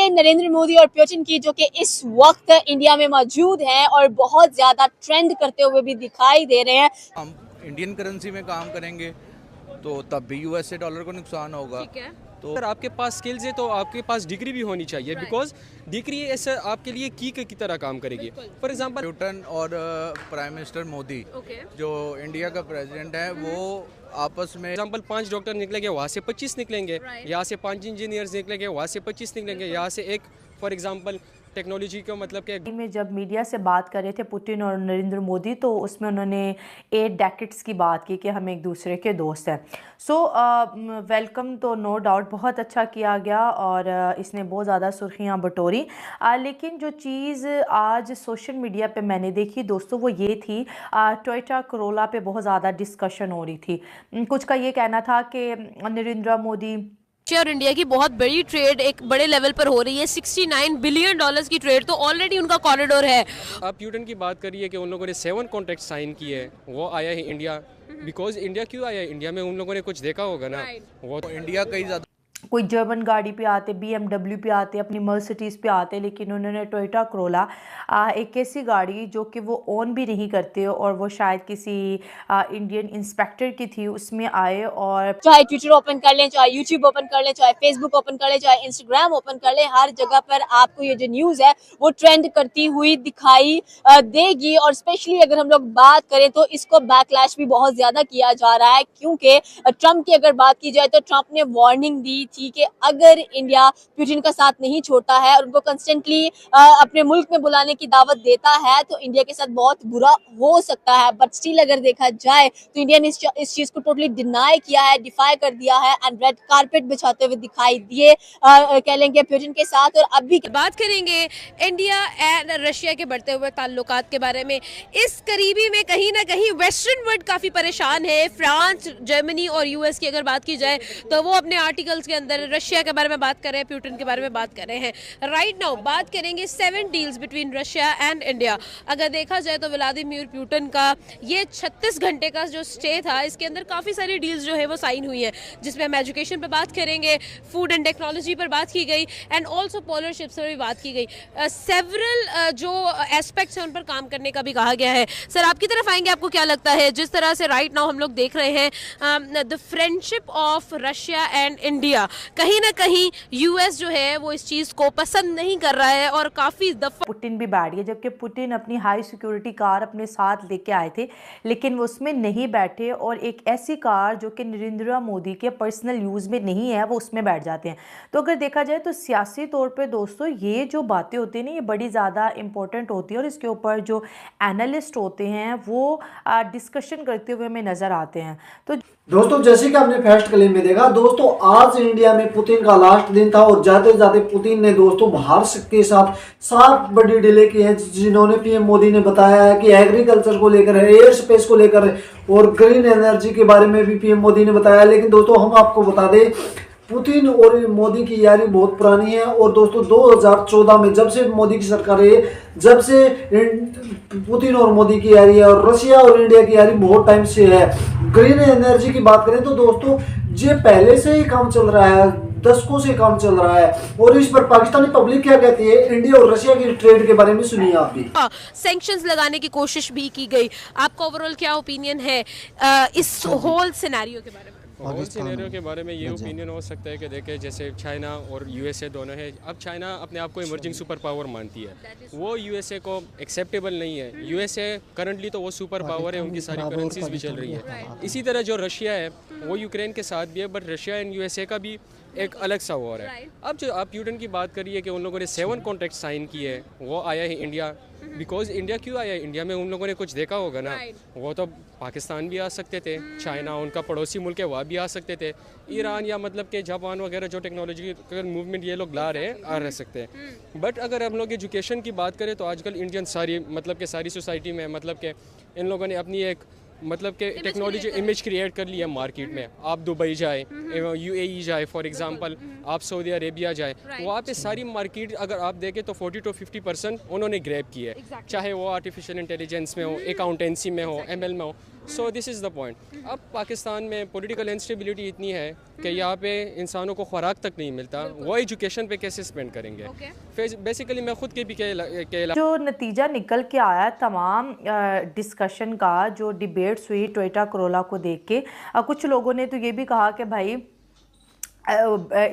है नरेंद्र मोदी और पुतिन की, जो कि इस वक्त इंडिया में मौजूद हैं और बहुत ज्यादा ट्रेंड करते हुए भी दिखाई दे रहे हैं। हम इंडियन करेंसी में काम करेंगे तो तब भी यूएसए डॉलर को नुकसान होगा। ठीक है। तो अगर आपके पास स्किल्स है तो आपके पास डिग्री भी होनी चाहिए, बिकॉज डिग्री ऐसा आपके लिए की तरह काम करेगी। फॉर एग्जांपल पुतिन और प्राइम मिनिस्टर मोदी, जो इंडिया का प्रेसिडेंट है, वो आपस में एग्जांपल 5 डॉक्टर निकलेंगे, वहाँ से 25 निकलेंगे, यहाँ से 5 इंजीनियर्स निकलेंगे, वहाँ से 25 निकलेंगे, यहाँ से एक फॉर एग्जांपल टेक्नोलॉजी का मतलब कि में जब मीडिया से बात कर रहे थे पुतिन और नरेंद्र मोदी, तो उसमें उन्होंने 8 डेकेड्स की बात की कि हम एक दूसरे के दोस्त हैं। सो वेलकम तो नो डाउट बहुत अच्छा किया गया और इसने बहुत ज़्यादा सुर्खियां बटोरी। लेकिन जो चीज़ आज सोशल मीडिया पे मैंने देखी दोस्तों, वो ये थी, टोयोटा कोरोला पे बहुत ज़्यादा डिस्कशन हो रही थी। कुछ का ये कहना था कि नरेंद्र मोदी और इंडिया की बहुत बड़ी ट्रेड एक बड़े लेवल पर हो रही है, 69 बिलियन डॉलर्स की ट्रेड, तो ऑलरेडी उनका कॉरिडोर है। आप पुतिन की बात करिए कि उन लोगों ने 7 कॉन्ट्रैक्ट साइन किए हैं, वो आया है इंडिया। बिकॉज इंडिया क्यों आया है इंडिया में, उन लोगों ने कुछ देखा होगा ना। वो तो इंडिया कई ज़्यादा कोई जर्मन गाड़ी पे आते, BMW पे आते, अपनी मर्सिडीज़ पे आते, लेकिन उन्होंने टोयोटा कोरोला एक ऐसी गाड़ी जो कि वो ओन भी नहीं करते और वो शायद किसी इंडियन इंस्पेक्टर की थी, उसमें आए और चाहे ट्विटर ओपन कर लें, चाहे यूट्यूब ओपन कर लें, चाहे फेसबुक ओपन कर लें, चाहे इंस्टाग्राम ओपन कर लें, हर जगह पर आपको ये जो न्यूज़ है वो ट्रेंड करती हुई दिखाई देगी। और स्पेशली अगर हम लोग बात करें तो इसको बैकलैश भी बहुत ज्यादा किया जा रहा है, क्योंकि ट्रंप की अगर बात की जाए तो ट्रंप ने वार्निंग दी थी कि अगर इंडिया पुतिन का साथ नहीं छोड़ता है और उनको कंस्टेंटली अपने मुल्क में बुलाने की दावत देता है तो इंडिया के साथ बहुत बुरा हो सकता है। बट स्टिल अगर देखा जाए तो इंडिया ने इस चीज को टोटली डिनाई किया है, डिफाई कर दिया है एंड रेड कारपेट बिछाते हुए दिखाई दिए कह लेंगे पुतिन के साथ। और अब भी बात करेंगे इंडिया एंड रशिया के बढ़ते हुए ताल्लुकात के बारे में। इस करीबी में कहीं ना कहीं वेस्टर्न वर्ल्ड काफी परेशान है। फ्रांस, जर्मनी और यूएस की अगर बात की जाए तो वो अपने आर्टिकल्स के अंदर रशिया के बारे में बात कर रहे हैं, पुतिन के बारे में बात कर रहे हैं। राइट नाउ बात करेंगे 7 deals between Russia and India. अगर देखा जाए तो व्लादिमीर पुतिन का ये 36 घंटे का जो स्टे था, इसके अंदर काफी सारी डील्स जो है वो साइन हुई है, जिसमें हम एजुकेशन पर बात करेंगे, फूड एंड टेक्नोलॉजी पर बात की गई एंड ऑल्सो पोलर शिप्स पर भी बात की गई। सेवरल जो एस्पेक्ट्स हैं उन पर काम करने का भी कहा गया है। सर आपकी तरफ आएंगे, आपको क्या लगता है जिस तरह से राइट नाउ हम लोग देख रहे हैं the friendship of Russia and India, कहीं ना कहीं यूएस जो है वो इस चीज को पसंद नहीं कर रहा है और काफी दफा पुतिन भी बैठ गए, जबकि पुतिन अपनी हाई सिक्योरिटी कार अपने साथ लेके आए थे लेकिन वो उसमें नहीं बैठे और एक ऐसी कार जो कि नरेंद्र मोदी के पर्सनल यूज़ में नहीं है वो उसमें बैठ जाते हैं। तो अगर देखा जाए तो सियासी तौर पे दोस्तों ये जो बातें होती हैं ना, ये बड़ी ज़्यादा इंपॉर्टेंट होती है और इसके ऊपर जो एनालिस्ट होते हैं वो डिस्कशन करते हुए हमें नज़र आते हैं। तो दोस्तों जैसे कि आपने फर्स्ट क्लिप में देखा दोस्तों, आज इंडिया में पुतिन का लास्ट दिन था और जाते जाते पुतिन ने दोस्तों भारत के साथ 7 बड़ी डीलें की हैं, जिन्होंने पीएम मोदी ने बताया है कि एग्रीकल्चर को लेकर है, एयर स्पेस को लेकर है और ग्रीन एनर्जी के बारे में भी पीएम मोदी ने बताया। लेकिन दोस्तों हम आपको बता दें, पुतिन और मोदी की यारी बहुत पुरानी है और दोस्तों 2014 में जब से मोदी की सरकार है, जब से पुतिन और मोदी की यारी है और रशिया और इंडिया की यारी बहुत टाइम से है। ग्रीन एनर्जी की बात करें तो दोस्तों ये पहले से ही काम चल रहा है, दशकों से काम चल रहा है और इस पर पाकिस्तानी पब्लिक क्या कहती है इंडिया और रशिया की ट्रेड के बारे में सुनिए आप भी। सैंक्शंस लगाने की कोशिश भी की गई, आपका ओवरऑल क्या ओपिनियन है इस होल सिनेरियो के बारे में? होल सिनेरियो के बारे में ये ओपिनियन हो सकता है कि देखें जैसे चाइना और यूएसए दोनों है। अब चाइना अपने आप को इमर्जिंग सुपर पावर मानती है, वो यूएसए को एक्सेप्टेबल नहीं है। यूएसए करंटली तो वो सुपर पावर है, उनकी सारी करेंसीज भी चल रही है। इसी तरह जो रशिया है वो यूक्रेन के साथ भी है, बट रशिया एंड यूएसए का भी एक अलग सा वॉर है। अब जो आप पुतिन की बात करिए कि उन लोगों ने 7 कॉन्ट्रैक्ट साइन किए हैं, वो आया है इंडिया। बिकॉज इंडिया क्यों आया है इंडिया में, उन लोगों ने कुछ देखा होगा ना। वो तो पाकिस्तान भी आ सकते थे, चाइना उनका पड़ोसी मुल्क है वह भी आ सकते थे, ईरान या मतलब के जापान वगैरह जो टेक्नोलॉजी मूवमेंट ये लोग ला रहे हैं आ रह सकते हैं। बट अगर हम लोग एजुकेशन की बात करें तो आजकल इंडियन सारी मतलब के सारी सोसाइटी में मतलब के इन लोगों ने अपनी एक मतलब के टेक्नोलॉजी इमेज क्रिएट कर लिया मार्केट में। आप दुबई जाए, यूएई जाए फॉर एग्जांपल, आप सऊदी अरेबिया जाए, वहाँ पे सारी मार्केट अगर आप देखें तो 40 to 50% उन्होंने ग्रैब की है। चाहे वो आर्टिफिशियल इंटेलिजेंस में हो, अकाउंटेंसी में हो, एमएल में हो, so this is the point. अब पाकिस्तान में पॉलिटिकल इंस्टेबिलिटी इतनी है कि यहाँ पे इंसानों को खुराक तक नहीं मिलता, वो एजुकेशन पे कैसे स्पेंड करेंगे। बेसिकली मैं खुद के भी जो नतीजा निकल के आया तमाम डिस्कशन का, जो डिबेट्स हुई टोयोटा कोरोला को देख के, कुछ लोगों ने तो ये भी कहा कि भाई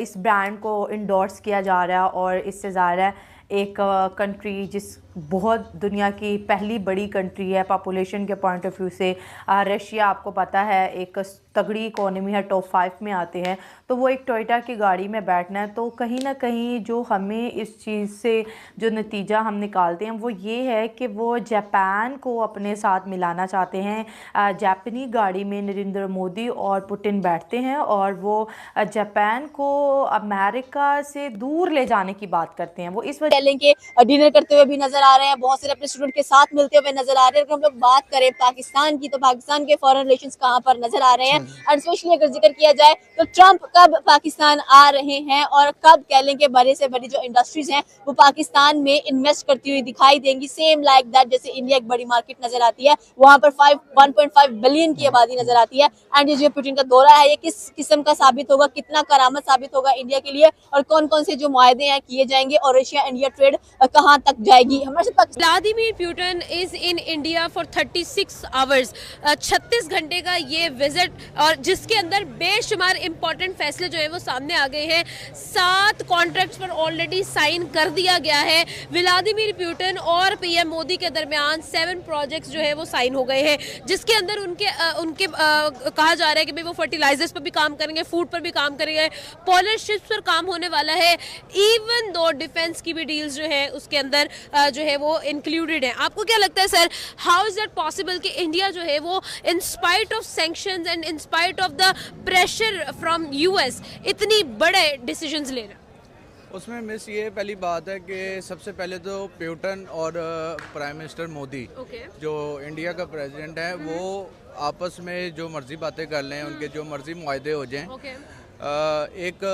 इस ब्रांड को इंडोर्स किया जा रहा है और इससे ज़्यादा एक कंट्री जिस बहुत दुनिया की पहली बड़ी कंट्री है पॉपुलेशन के पॉइंट ऑफ व्यू से, रशिया आपको पता है एक तगड़ी इकोनॉमी है, टॉप 5 में आते हैं, तो वो एक टोयोटा की गाड़ी में बैठना है। तो कहीं ना कहीं जो हमें इस चीज़ से जो नतीजा हम निकालते हैं वो ये है कि वो जापान को अपने साथ मिलाना चाहते हैं। जापानी गाड़ी में नरेंद्र मोदी और पुतिन बैठते हैं और वो जापान को अमेरिका से दूर ले जाने की बात करते हैं। वो इस वजह के डिनर करते हुए भी नजर आ रहे हैं, बहुत सारे अपने स्टूडेंट के साथ मिलते हुए नजर आ रहे हैं। अगर हम लोग बात करें पाकिस्तान की, तो पाकिस्तान के फॉरेन रिलेशंस कहाँ पर नजर आ रहे हैं, और स्पेशली अगर जिक्र किया जाए तो ट्रंप कब पाकिस्तान आ रहे हैं और कब कह लें कि बड़े से बड़ी जो इंडस्ट्रीज हैं वो पाकिस्तान में इन्वेस्ट करती हुई दिखाई देंगी, सेम लाइक दैट जैसे इंडिया एक बड़ी मार्केट नजर आती है, वहां पर 1.5 बिलियन की आबादी नजर आती है। एंड ये जो पुतिन का दौरा है ये किस किस्म का साबित होगा, कितना करामत साबित होगा इंडिया के लिए, और कौन कौन से जो मुआहदे हैं किए जाएंगे और रशिया इंडिया ट्रेड कहाँ तक जाएगी। हमारे साथ Vladimir Putin is in India for 36 hours, 36 घंटे का ये विजिट, और जिसके अंदर बेशुमार इंपॉर्टेंट फैसले जो है वो सामने आ गए हैं। 7 कॉन्ट्रैक्ट्स पर ऑलरेडी साइन कर दिया गया है। व्लादिमीर पुतिन और पीएम मोदी के दरमियान 7 प्रोजेक्ट्स जो है वो साइन हो गए हैं, जिसके अंदर उनके कहा जा रहा है कि भाई वो फर्टिलाइजर्स पर भी काम करेंगे, फूड पर भी काम करेंगे, पोलर शिप्स पर काम होने वाला है, इवन दो डिफेंस की भी डील्स जो है उसके अंदर जो है वो इंक्लूडेड है। आपको क्या लगता है sir, how is that possible कि इंडिया जो है वो in spite of sanctions and in spite of the pressure from US इतनी बड़े डिसीजंस ले रहा है? उसमें मिस ये पहली बात है कि सबसे पहले तो पुतिन और प्राइम मिनिस्टर मोदी जो इंडिया का प्रेसिडेंट है वो आपस में जो मर्जी बातें कर लें, उनके जो मर्जी मुआहदे हो जाएं, एक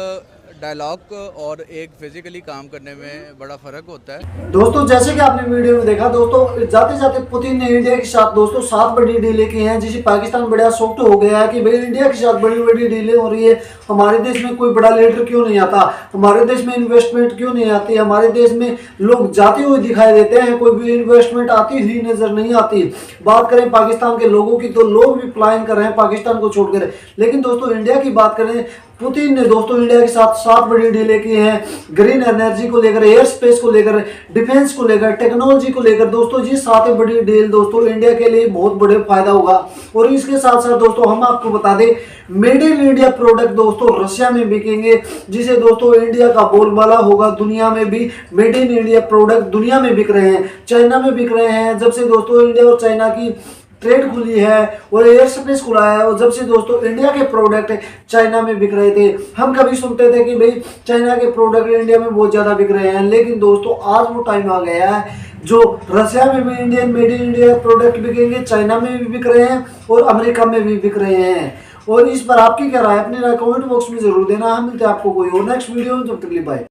डायलॉग और एक फिजिकली काम करने में बड़ा फर्क होता है। दोस्तों जैसे कि आपने वीडियो में देखा, दोस्तों जाते जाते पुतिन ने इंडिया के साथ दोस्तों 7 बड़ी डीलें की हैं, जिससे पाकिस्तान बड़ा शॉक्ड हो गया है कि भाई इंडिया के साथ बड़ी बड़ी डीलें हो रही है, हमारे देश में कोई बड़ा लीडर क्यों नहीं आता, हमारे देश में इन्वेस्टमेंट क्यों नहीं आती, हमारे देश में लोग जाते हुए दिखाई देते हैं, कोई भी इन्वेस्टमेंट आती हुई नजर नहीं आती। बात करें पाकिस्तान के लोगों की तो लोग भी पलायन कर रहे हैं पाकिस्तान को छोड़कर। लेकिन दोस्तों इंडिया की बात करें, पुतिन ने दोस्तों इंडिया के साथ 7 बड़ी डीलें की हैं, ग्रीन एनर्जी को लेकर, एयर स्पेस को लेकर, डिफेंस को लेकर, टेक्नोलॉजी को लेकर। दोस्तों ये 7 बड़ी डील दोस्तों इंडिया के लिए बहुत बड़े फायदा होगा। और इसके साथ साथ दोस्तों हम आपको बता दें, मेड इन इंडिया प्रोडक्ट दोस्तों रशिया में बिकेंगे, जिसे दोस्तों इंडिया का बोलबाला होगा। दुनिया में भी मेड इन इंडिया प्रोडक्ट दुनिया में बिक रहे हैं, चाइना में बिक रहे हैं। जब से दोस्तों इंडिया और चाइना की ट्रेड खुली है और एयर स्पेस खुला है, और जब से दोस्तों इंडिया के प्रोडक्ट चाइना में बिक रहे थे, हम कभी सुनते थे कि भाई चाइना के प्रोडक्ट इंडिया में बहुत ज़्यादा बिक रहे हैं, लेकिन दोस्तों आज वो टाइम आ गया है जो रशिया में भी Indian made in India product बिकेंगे, चाइना में भी बिक रहे हैं और अमेरिका में भी बिक रहे हैं। और इस पर आपकी क्या राय, अपनी राय कमेंट बॉक्स में जरूर देना। हम मिलते हैं आपको कोई और नेक्स्ट वीडियो में, तब तक के लिए बाय।